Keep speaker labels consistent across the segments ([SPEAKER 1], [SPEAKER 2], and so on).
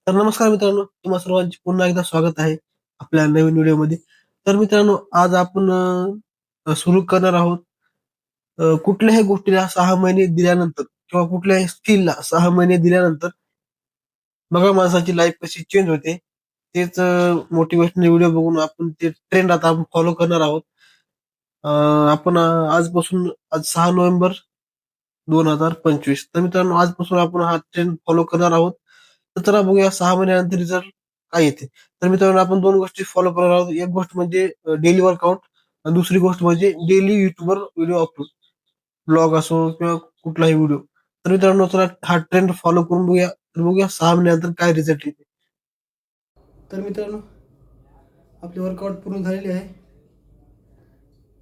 [SPEAKER 1] तर नमस्कार मित्रांनो, तुम्हा सर्वांचे पुन्हा एकदा स्वागत आहे आपल्या नवीन व्हिडिओमध्ये. तर मित्रांनो, आज आपण सुरू करणार आहोत कुठल्याही गोष्टीला 6 महिने दिल्यानंतर किंवा कुठल्याही स्किलला 6 महिने दिल्यानंतर बघा माणसाची लाईफ कशी चेंज होते. तेच मोटिवेशनल व्हिडिओ बघून आपण ते ट्रेंड आता आपण फॉलो करणार आहोत. आपण आजपासून आज 6 नोव्हेंबर 2025. तर मित्रांनो, आजपासून आपण हा ट्रेंड फॉलो करणार आहोत. तर चला बघूया 6 महिन्यानंतर रिझल्ट काय येते. तर मित्रांनो, आपण दोन गोष्टी फॉलो करणार आहोत. एक गोष्ट म्हणजे डेली वर्कआउट आणि दुसरी गोष्ट म्हणजे डेली युट्यूबवर व्हिडिओ अपलोड, ब्लॉग असो किंवा कुठलाही व्हिडिओ. तर मित्रांनो, चला हा ट्रेंड फॉलो करून बघूया. तर बघूया 6 महिन्यानंतर काय रिझल्ट येते. तर मित्रांनो, आपले वर्कआउट पूर्ण झालेले आहे.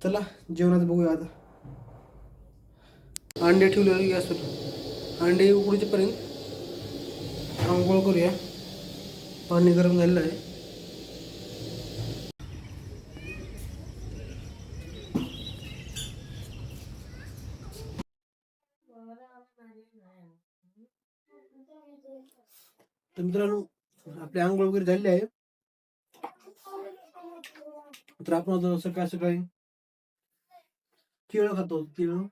[SPEAKER 1] चला जेवणाचं बघूया आता. अंडे ठेवले गॅसवर. अंडे उकडीपर्यंत आंघोळ करूया. पाणी गरम झालेलं आहे. तर मित्रांनो, आपली आंघोळ वगैरे झालेली आहे. तर आपण आता सकाळी सकाळी केळं खातो. केळं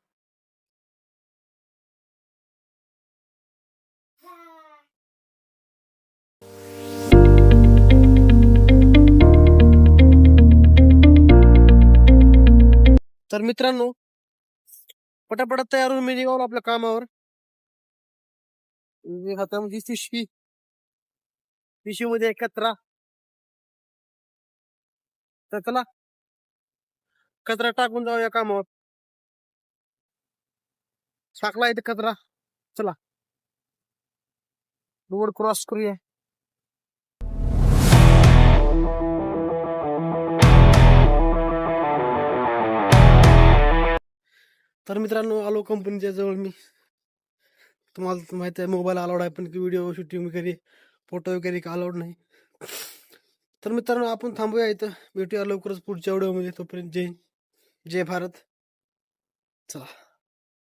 [SPEAKER 1] तर मित्रांनो, पटापट तयार होऊन मी निघालो आपल्या कामावर. हातामध्ये पिशवीमध्ये एक कचरा. तर चला कचरा टाकून जाऊया कामावर. टाकला इथे कचरा. चला रोड क्रॉस करूया. तर मित्रांनो, आलो कंपनीच्या जवळ मी. तुम्हाला माहिती आहे मोबाईल अलाउड आहे, पण व्हिडिओ शूटिंग वगैरे फोटो वगैरे अलाउड नाही. तर मित्रांनो, आपण थांबूया इथं. भेटूया लवकरच पुढच्या व्हिडिओमध्ये. तोपर्यंत जय भारत. चला.